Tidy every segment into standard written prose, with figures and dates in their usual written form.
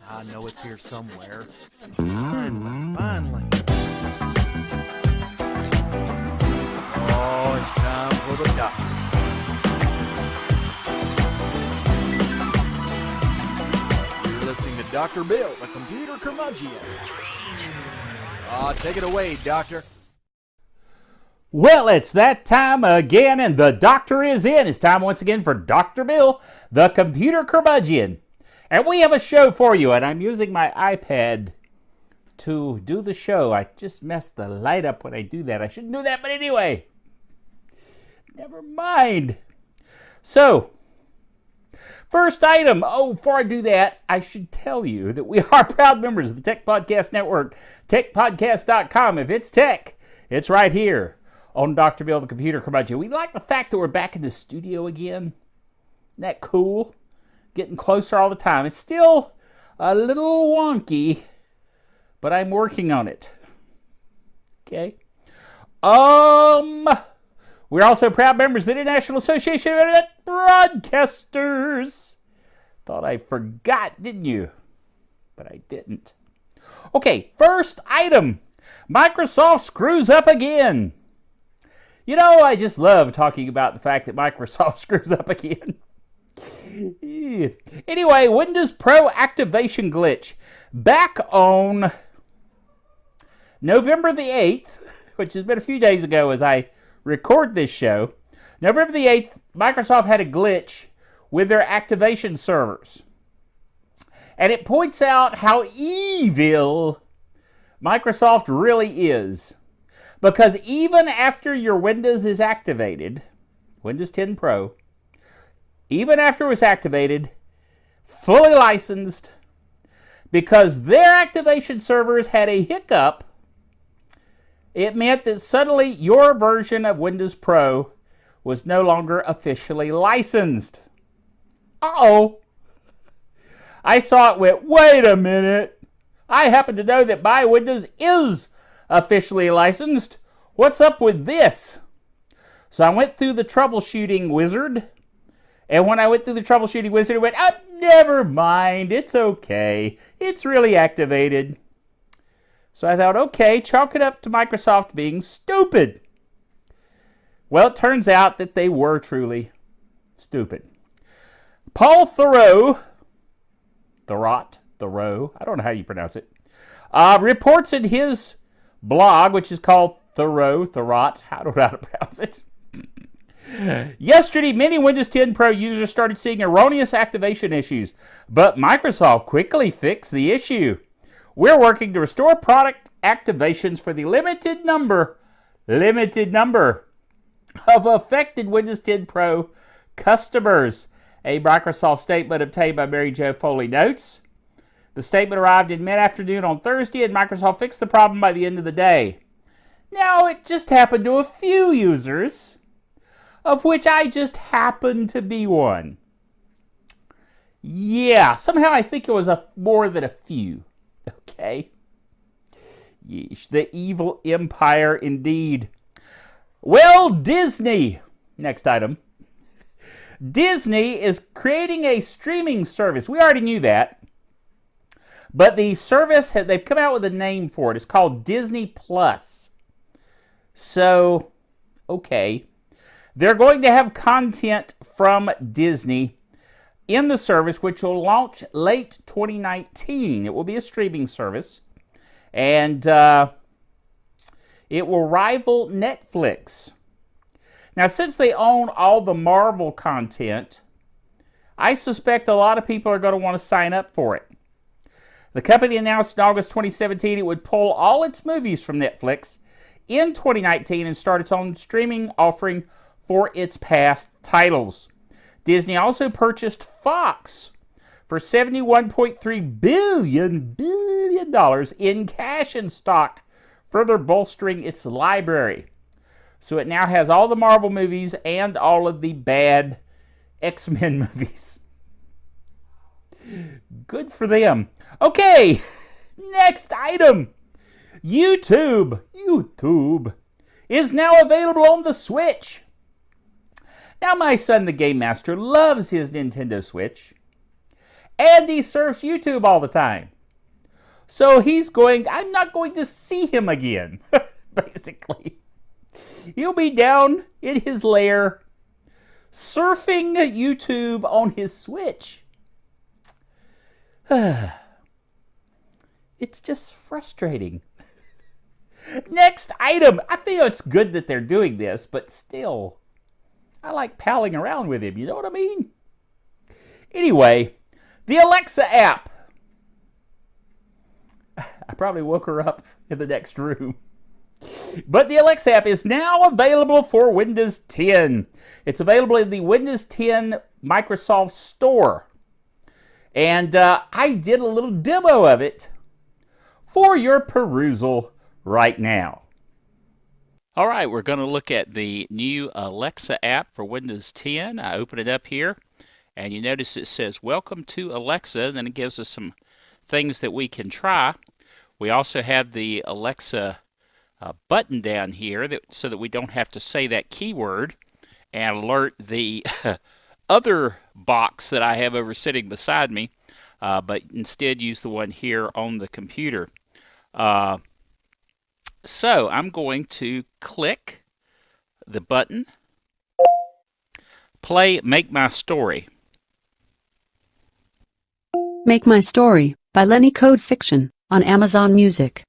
I know it's here somewhere. Finally. Oh, it's time for the doctor. You're listening to Dr. Bill, the computer curmudgeon. Take it away, doctor. Well, it's that time again, and the doctor is in. It's time once again for Dr. Bill, the computer curmudgeon. And we have a show for you, and I'm using my iPad to do the show. I just messed the light up when I do that. I shouldn't do that, but anyway. Never mind. So, first item. Oh, before I do that, I should tell you that we are proud members of the Tech Podcast Network, techpodcast.com. If it's tech, it's right here on Dr. Bill, the computer curmudgeon. We like the fact that we're back in the studio again. Isn't that cool? Getting closer all the time. It's still a little wonky, but I'm working on it. Okay. We're also proud members of the International Association of Internet Broadcasters. Thought I forgot, didn't you? But I didn't. Okay, first item. Microsoft screws up again. You know, I just love talking about the fact that Microsoft screws up again. Anyway, Windows Pro activation glitch. Back on November the 8th, which has been a few days ago as I record this show, November the 8th, Microsoft had a glitch with their activation servers. And it points out how evil Microsoft really is. Because even after your Windows is activated, Windows 10 Pro, even after it was activated, fully licensed, because their activation servers had a hiccup, it meant that suddenly your version of Windows Pro was no longer officially licensed. Uh-oh. I saw it, went, wait a minute. I happen to know that my Windows is officially licensed. What's up with this? So I went through the troubleshooting wizard. And when I went through the troubleshooting wizard, it went, oh, never mind. It's okay. It's really activated. So I thought, okay, chalk it up to Microsoft being stupid. Well, it turns out that they were truly stupid. Paul Theroux, I don't know how you pronounce it, reports in his blog, which is called Thurrott, I don't know how to pronounce it. Yesterday, many Windows 10 Pro users started seeing erroneous activation issues, but Microsoft quickly fixed the issue. We're working to restore product activations for the limited number of affected Windows 10 Pro customers. A Microsoft statement obtained by Mary Jo Foley notes. The statement arrived in mid-afternoon on Thursday, and Microsoft fixed the problem by the end of the day. Now, it just happened to a few users, of which I just happened to be one. Yeah, somehow I think it was more than a few. Okay. Yeesh, the evil empire indeed. Well, Disney. Next item. Disney is creating a streaming service. We already knew that. But the service, they've come out with a name for it. It's called Disney Plus. So, okay. They're going to have content from Disney in the service, which will launch late 2019. It will be a streaming service. And it will rival Netflix. Now, since they own all the Marvel content, I suspect a lot of people are going to want to sign up for it. The company announced in August 2017 it would pull all its movies from Netflix in 2019 and start its own streaming offering for its past titles. Disney also purchased Fox for $71.3 billion in cash and stock, further bolstering its library. So it now has all the Marvel movies and all of the bad X-Men movies. Good for them. Okay, next item. YouTube is now available on the Switch. Now, my son, the Game Master, loves his Nintendo Switch. and he surfs YouTube all the time. So I'm not going to see him again, basically. He'll be down in his lair surfing YouTube on his Switch. It's just frustrating. Next item. I feel it's good that they're doing this, but still, I like palling around with him. You know what I mean? Anyway, the Alexa app. I probably woke her up in the next room. But the Alexa app is now available for Windows 10. It's available in the Windows 10 Microsoft Store. And I did a little demo of it for your perusal right now. All right, we're going to look at the new Alexa app for Windows 10. I open it up here, and you notice it says, "Welcome to Alexa," and then it gives us some things that we can try. We also have the Alexa button down here so that we don't have to say that keyword and alert the other box that I have over sitting beside me, but instead use the one here on the computer. So I'm going to click the button, play Make My Story. Make My Story by Lenny Code Fiction on Amazon Music.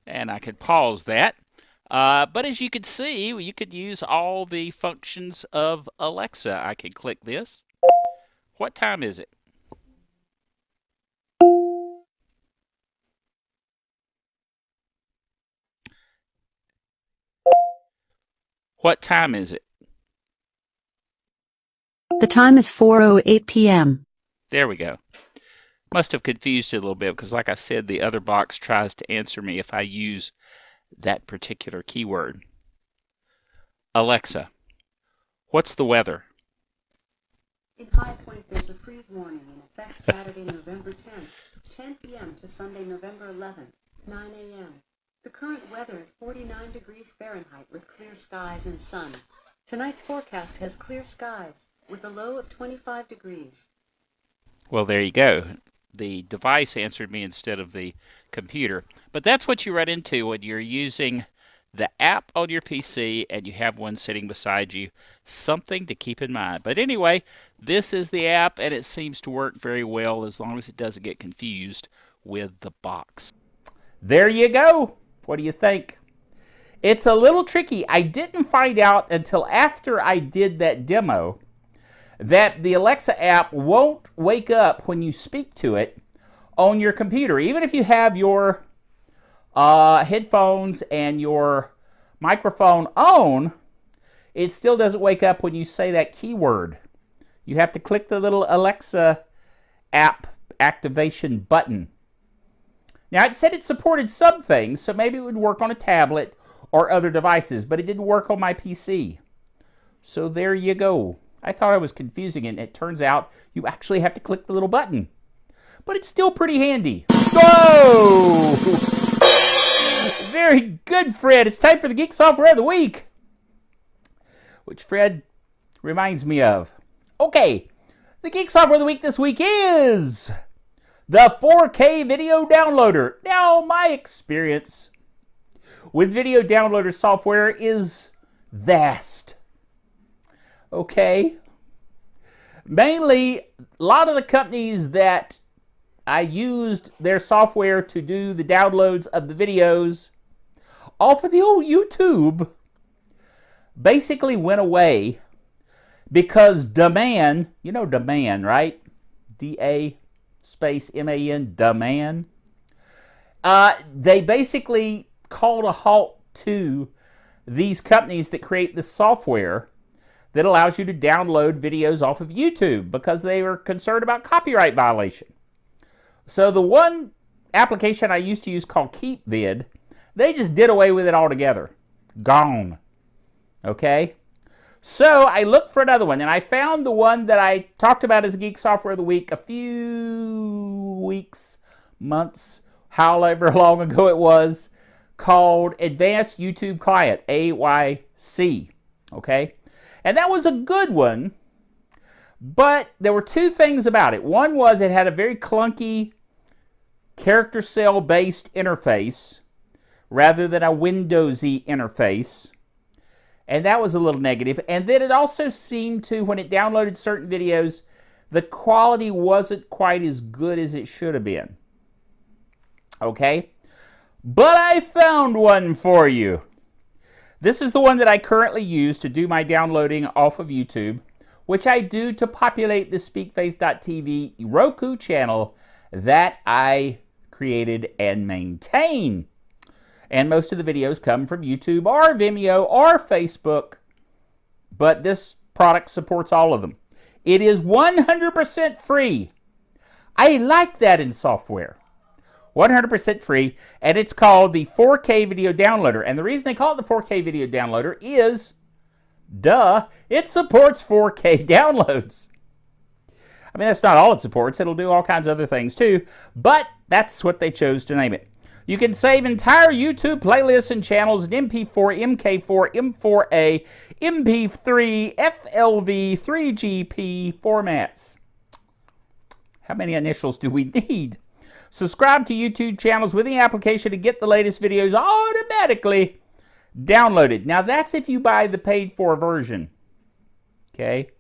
And I could pause that. But as you can see, you could use all the functions of Alexa. I can click this. What time is it? What time is it? The time is 4:08 p.m. There we go. Must have confused it a little bit because, like I said, the other box tries to answer me if I use that particular keyword. Alexa, what's the weather? In High Point, there's a freeze warning in effect Saturday, November 10th, 10 p.m. to Sunday, November 11th, 9 a.m. The current weather is 49 degrees Fahrenheit with clear skies and sun. Tonight's forecast has clear skies with a low of 25 degrees. Well, there you go. The device answered me instead of the computer. But that's what you run into when you're using the app on your PC and you have one sitting beside you. Something to keep in mind. But anyway, this is the app, and it seems to work very well as long as it doesn't get confused with the box. There you go. What do you think? It's a little tricky. I didn't find out until after I did that demo that the Alexa app won't wake up when you speak to it on your computer. Even if you have your headphones and your microphone on, it still doesn't wake up when you say that keyword. You have to click the little Alexa app activation button. Now, it said it supported some things, so maybe it would work on a tablet or other devices, but it didn't work on my PC. So there you go. I thought I was confusing it, and it turns out you actually have to click the little button. But it's still pretty handy. Whoa! Very good, Fred. It's time for the Geek Software of the Week, which Fred reminds me of. Okay, the Geek Software of the Week this week is the 4K Video Downloader. Now, my experience with video downloader software is vast. Okay. Mainly, a lot of the companies that I used their software to do the downloads of the videos off of the old YouTube basically went away because Daman, you know Daman, right? D-A space M-A-N, Daman. They basically called a halt to these companies that create the software that allows you to download videos off of YouTube because they were concerned about copyright violation. So the one application I used to use called KeepVid, they just did away with it altogether. Gone. Okay? So I looked for another one, and I found the one that I talked about as Geek Software of the Week a few weeks, months, however long ago it was, called Advanced YouTube Client, AYC. Okay? And that was a good one, but there were two things about it. One was it had a very clunky character cell-based interface rather than a Windowsy interface. And that was a little negative. And then it also seemed to, when it downloaded certain videos, the quality wasn't quite as good as it should have been. Okay? But I found one for you. This is the one that I currently use to do my downloading off of YouTube, which I do to populate the SpeakFaith.tv Roku channel that I created and maintain. And most of the videos come from YouTube or Vimeo or Facebook, but this product supports all of them. It is 100% free. I like that in software. 100% free, and it's called the 4K Video Downloader. And the reason they call it the 4K Video Downloader is, duh, it supports 4K downloads. I mean, that's not all it supports. It'll do all kinds of other things too, but that's what they chose to name it. You can save entire YouTube playlists and channels in MP4, MK4, M4A, MP3, FLV, 3GP formats. How many initials do we need? Subscribe to YouTube channels with the application to get the latest videos automatically downloaded. Now, that's if you buy the paid-for version. Okay?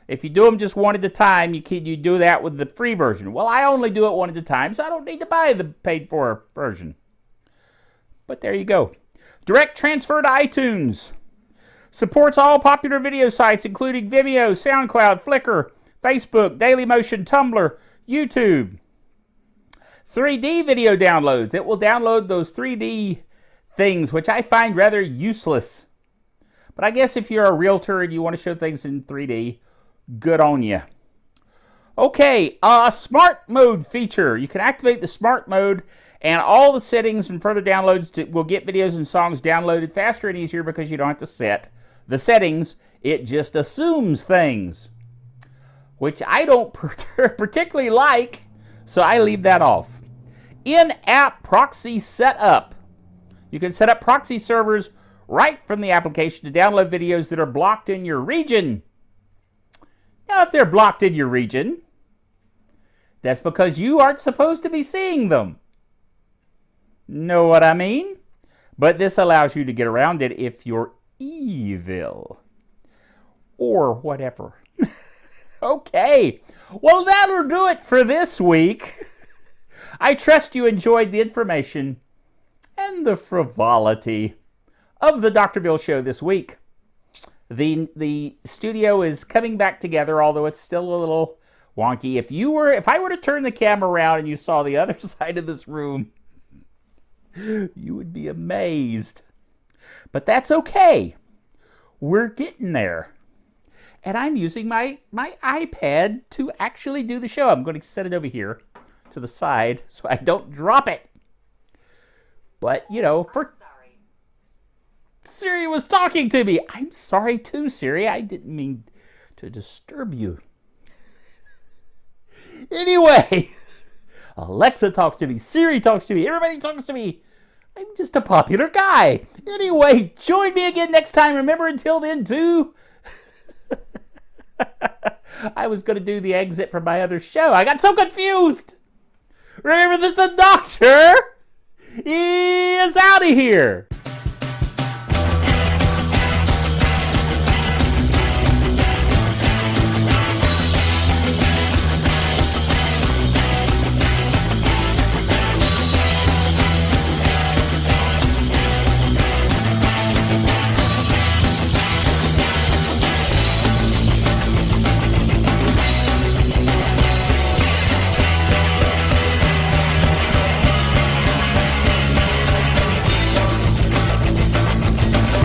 If you do them just one at a time, you do that with the free version. Well, I only do it one at a time, so I don't need to buy the paid-for version. But there you go. Direct transfer to iTunes. Supports all popular video sites, including Vimeo, SoundCloud, Flickr, Facebook, Dailymotion, Tumblr, YouTube. 3D video downloads. It will download those 3D things, which I find rather useless. But I guess if you're a realtor and you want to show things in 3D, good on you. Okay, smart mode feature. You can activate the smart mode, and all the settings and further downloads will get videos and songs downloaded faster and easier because you don't have to set the settings. It just assumes things, which I don't particularly like, so I leave that off. In-app proxy setup. You can set up proxy servers right from the application to download videos that are blocked in your region. Now, if they're blocked in your region, that's because you aren't supposed to be seeing them. Know what I mean? But this allows you to get around it if you're evil. Or whatever. Okay. Well, that'll do it for this week. I trust you enjoyed the information and the frivolity of the Dr. Bill Show this week. The studio is coming back together, although it's still a little wonky. If I were to turn the camera around and you saw the other side of this room, you would be amazed. But that's okay. We're getting there. And I'm using my iPad to actually do the show. I'm going to set it over here to the side so I don't drop it. But, you know, sorry. Siri was talking to me. I'm sorry too, Siri. I didn't mean to disturb you. Anyway, Alexa talks to me. Siri talks to me. Everybody talks to me. I'm just a popular guy. Anyway, join me again next time. Remember, until then, I was going to do the exit from my other show. I got so confused. Remember that the doctor is out of here.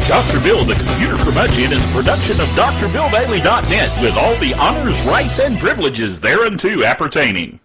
Dr. Bill, the Computer Curmudgeon, is a production of DrBillDaily.net with all the honors, rights, and privileges thereunto appertaining.